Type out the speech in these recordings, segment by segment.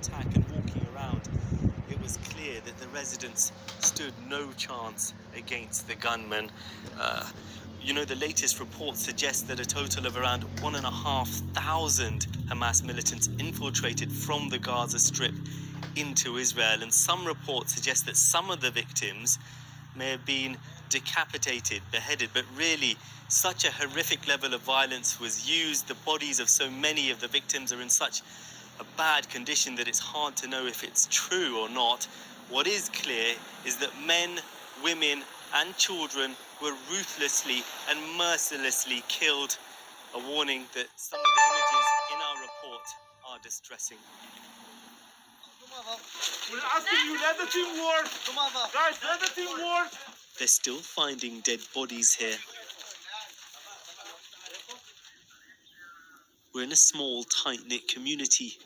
attack and walking around, it was clear that the residents stood no chance against the gunmen. The latest reports suggest that a total of around 1,500 Hamas militants infiltrated from the Gaza Strip into Israel, and some reports suggest that some of the victims may have been decapitated, beheaded, but really such a horrific level of violence was used. The bodies of so many of the victims are in such a bad condition that it's hard to know if it's true or not. What is clear is that men, women, and children were ruthlessly and mercilessly killed. A warning that some of the images in our report are distressing. We're asking you, let the team work. Guys, let the team work. They're still finding dead bodies here. We're in a small, tight-knit community,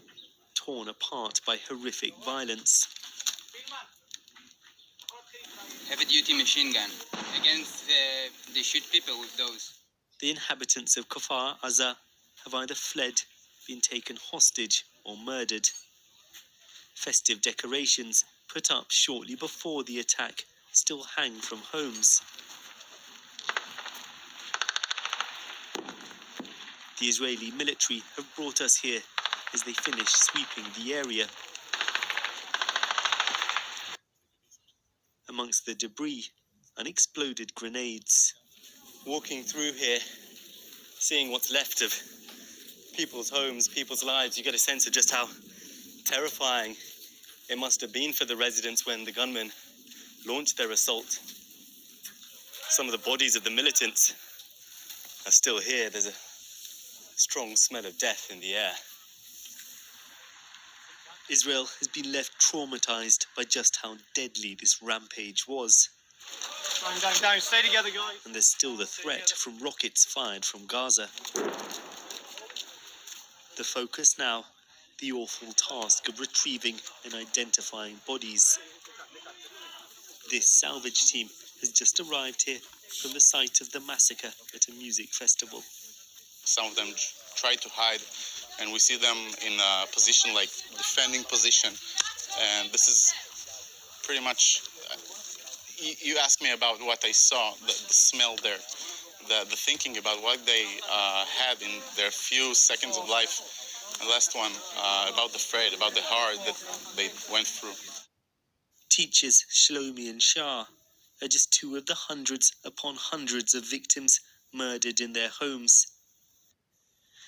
torn apart by horrific violence. Heavy-duty machine gun. Against, they shoot people with those. The inhabitants of Kfar Aza have either fled, been taken hostage, or murdered. Festive decorations put up shortly before the attack still hang from homes. The Israeli military have brought us here as they finish sweeping the area. Amongst the debris, unexploded grenades. Walking through here, seeing what's left of people's homes, people's lives, you get a sense of just how terrifying it must have been for the residents when the gunmen launched their assault. Some of the bodies of the militants are still here. There's a strong smell of death in the air. Israel has been left traumatized by just how deadly this rampage was. Down. Stay together, guys. And there's still the threat from rockets fired from Gaza. The focus now, the awful task of retrieving and identifying bodies. This salvage team has just arrived here from the site of the massacre at a music festival. Some of them try to hide, and we see them in a position like defending position. And this is pretty much, you asked me about what I saw, the smell there, the thinking about what they had in their few seconds of life. And last one, about the freight, about the hard that they went through. Teachers Shlomi and Shah are just two of the hundreds upon hundreds of victims murdered in their homes.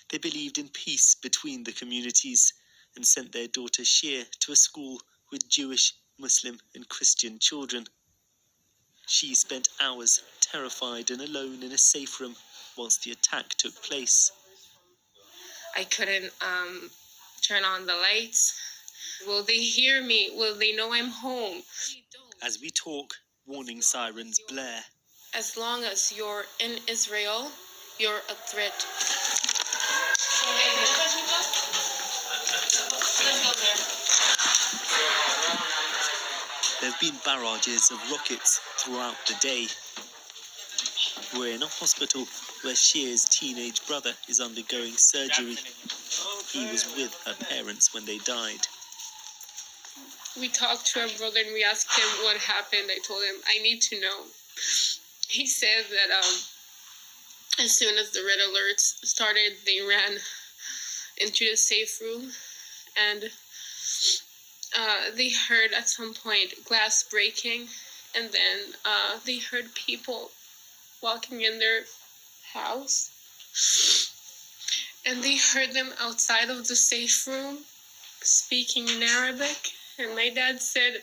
They believed in peace between the communities and sent their daughter Shir to a school with Jewish, Muslim and Christian children. She spent hours terrified and alone in a safe room whilst the attack took place. I couldn't turn on the lights. Will they hear me? Will they know I'm home? As we talk, warning sirens blare. As long as you're in Israel, you're a threat. There have been barrages of rockets throughout the day. We're in a hospital where Shir's teenage brother is undergoing surgery. He was with her parents when they died. We talked to our brother and we asked him what happened. I told him, I need to know. He said that as soon as the red alerts started, they ran into the safe room and they heard at some point glass breaking, and then they heard people walking in their house, and they heard them outside of the safe room speaking in Arabic. And my dad said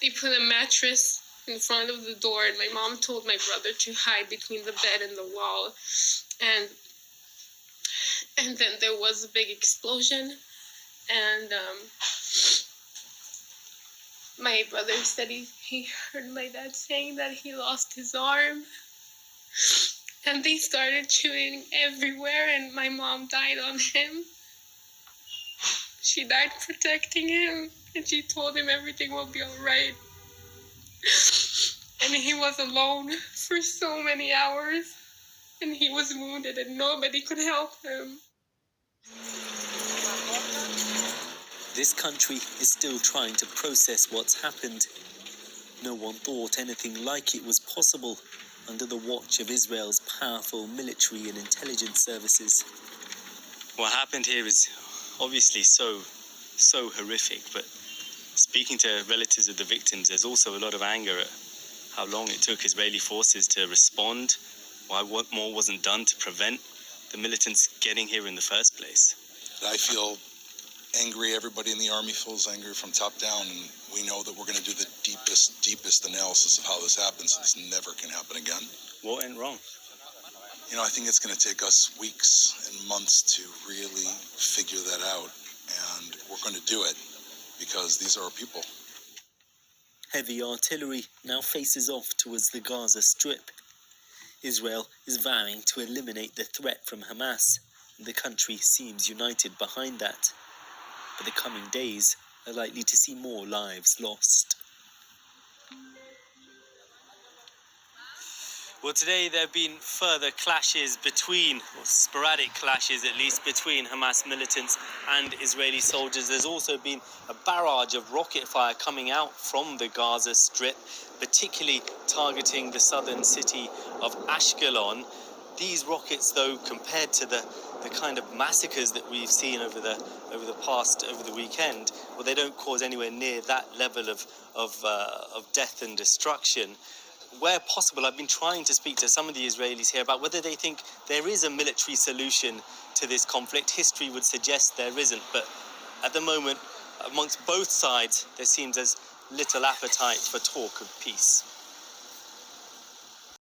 they put a mattress in front of the door, and my mom told my brother to hide between the bed and the wall. And then there was a big explosion, and my brother said he heard my dad saying that he lost his arm. And they started shooting everywhere, and my mom died on him. She died protecting him, and she told him everything will be all right. And he was alone for so many hours, and he was wounded, and nobody could help him. this country is still trying to process what's happened. No one thought anything like it was possible under the watch of Israel's powerful military and intelligence services. What happened here is obviously so horrific, but speaking to relatives of the victims, there's also a lot of anger at how long it took Israeli forces to respond, why what more wasn't done to prevent the militants getting here in the first place. I feel angry. Everybody in the army feels angry from top down, and we know that we're going to do the deepest analysis of how this happened, so this never can happen again. What went wrong? You know, I think it's going to take us weeks and months to really figure that out, and we're going to do it because these are our people. Heavy artillery now faces off towards the Gaza Strip. Israel is vowing to eliminate the threat from Hamas, and the country seems united behind that. But the coming days are likely to see more lives lost. Well, today there have been further clashes between, or sporadic clashes at least, between Hamas militants and Israeli soldiers. There's also been a barrage of rocket fire coming out from the Gaza Strip, particularly targeting the southern city of Ashkelon. These rockets, though, compared to the kind of massacres that we've seen over the weekend, well, they don't cause anywhere near that level of death and destruction. Where possible, I've been trying to speak to some of the Israelis here about whether they think there is a military solution to this conflict. History would suggest there isn't, but at the moment, amongst both sides, there seems there's little appetite for talk of peace.